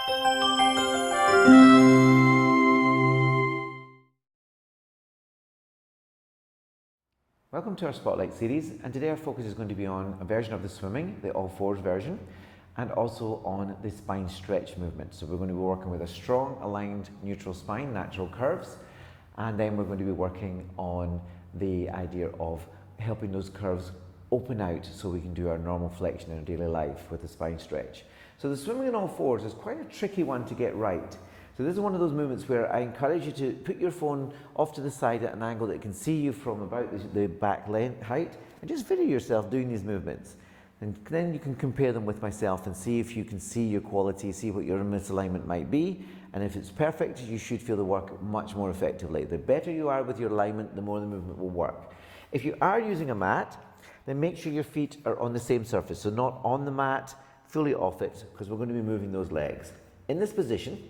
Welcome to our Spotlight series, and today our focus is going to be on a version of the swimming, the all fours version, and also on the spine stretch movement. So we're going to be working with a strong, aligned, neutral spine, natural curves, and then we're going to be working on the idea of helping those curves open out so we can do our normal flexion in our daily life with the spine stretch. So the swimming on all fours is quite a tricky one to get right. So this is one of those movements where I encourage you to put your phone off to the side at an angle that can see you from about the back length height, and just video yourself doing these movements. And then you can compare them with myself and see if you can see your quality, see what your misalignment might be. And if it's perfect, you should feel the work much more effectively. The better you are with your alignment, the more the movement will work. If you are using a mat, then make sure your feet are on the same surface. So not on the mat, fully off it, because we're going to be moving those legs. In this position,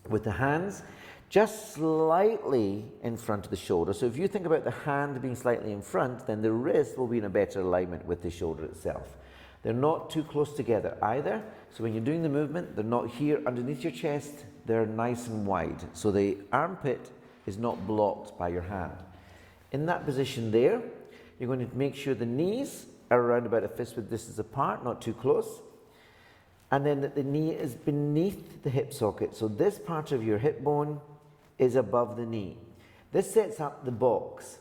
with the hands just slightly in front of the shoulder. So if you think about the hand being slightly in front, then the wrist will be in a better alignment with the shoulder itself. They're not too close together either. So when you're doing the movement, they're not here underneath your chest, they're nice and wide. So the armpit is not blocked by your hand. In that position there, you're going to make sure the knees are around about a fist width distance apart, not too close. And then that the knee is beneath the hip socket. So this part of your hip bone is above the knee. This sets up the box.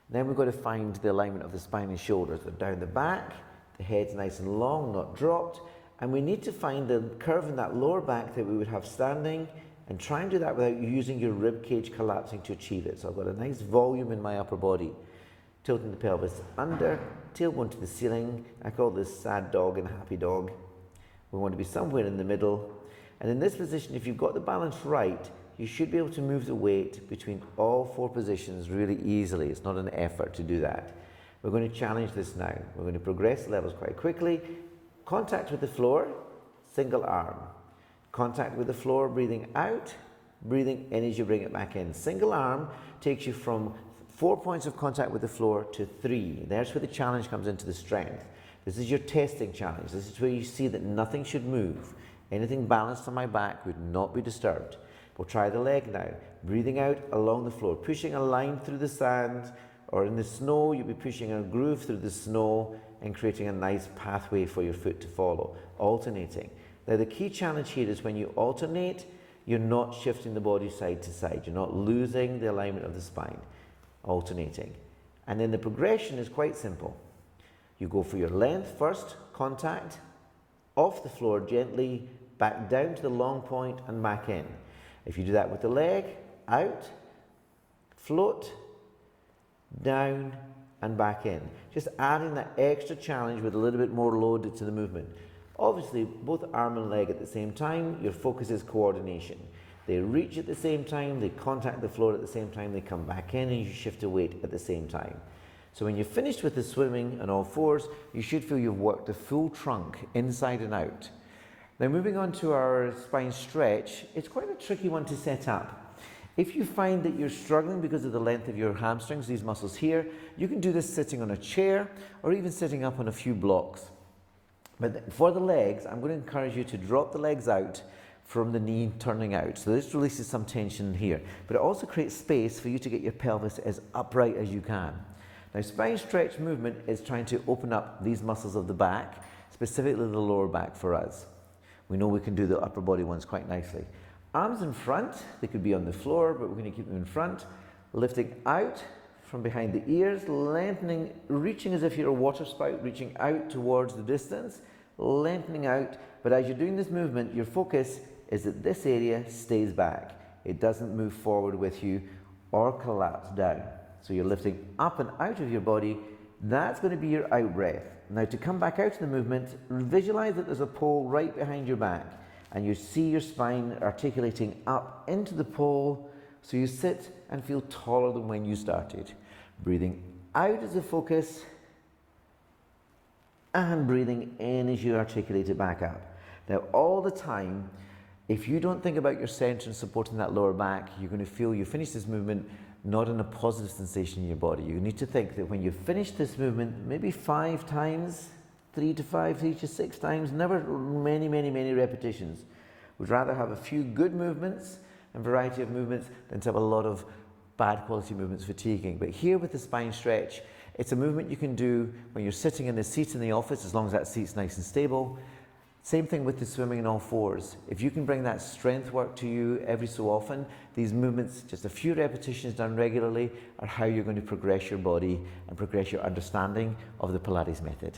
Then we've got to find the alignment of the spine and shoulders. They're down the back, the head's nice and long, not dropped. And we need to find the curve in that lower back that we would have standing, and try and do that without using your rib cage collapsing to achieve it. So I've got a nice volume in my upper body. Tilting the pelvis under, tailbone to the ceiling. I call this sad dog and happy dog. We want to be somewhere in the middle. And in this position, if you've got the balance right, you should be able to move the weight between all four positions really easily. It's not an effort to do that. We're going to challenge this now. We're going to progress the levels quite quickly. Contact with the floor, single arm. Contact with the floor, breathing out, breathing in as you bring it back in. Single arm takes you from 4 points of contact with the floor to 3. There's where the challenge comes into the strength. This is your testing challenge. This is where you see that nothing should move. Anything balanced on my back would not be disturbed. We'll try the leg now. Breathing out along the floor, pushing a line through the sand, or in the snow, you'll be pushing a groove through the snow and creating a nice pathway for your foot to follow, alternating. Now the key challenge here is when you alternate, you're not shifting the body side to side. You're not losing the alignment of the spine, alternating. And then the progression is quite simple. You go for your length first, contact, off the floor gently, back down to the long point and back in. If you do that with the leg, out, float, down and back in. Just adding that extra challenge with a little bit more load to the movement. Obviously, both arm and leg at the same time, your focus is coordination. They reach at the same time, they contact the floor at the same time, they come back in and you shift the weight at the same time. So when you're finished with the swimming on all fours, you should feel you've worked the full trunk inside and out. Now moving on to our spine stretch, it's quite a tricky one to set up. If you find that you're struggling because of the length of your hamstrings, these muscles here, you can do this sitting on a chair or even sitting up on a few blocks. But for the legs, I'm going to encourage you to drop the legs out from the knee turning out. So this releases some tension here, but it also creates space for you to get your pelvis as upright as you can. Now, spine stretch movement is trying to open up these muscles of the back, specifically the lower back for us. We know we can do the upper body ones quite nicely. Arms in front, they could be on the floor, but we're going to keep them in front. Lifting out from behind the ears, lengthening, reaching as if you're a water spout, reaching out towards the distance, lengthening out. But as you're doing this movement, your focus is that this area stays back. It doesn't move forward with you or collapse down. So you're lifting up and out of your body. That's going to be your out breath. Now to come back out of the movement, visualize that there's a pole right behind your back and you see your spine articulating up into the pole, so you sit and feel taller than when you started. Breathing out as a focus and breathing in as you articulate it back up. Now all the time, if you don't think about your center and supporting that lower back, you're going to feel you finish this movement not in a positive sensation in your body. You need to think that when you finish this movement, maybe 5 times, 3 to 5, 3 to 6 times, never many repetitions. We'd rather have a few good movements and variety of movements than to have a lot of bad quality movements fatiguing. But here with the spine stretch, it's a movement you can do when you're sitting in the seat in the office, as long as that seat's nice and stable. Same thing with the swimming in all fours. If you can bring that strength work to you every so often, these movements, just a few repetitions done regularly, are how you're going to progress your body and progress your understanding of the Pilates method.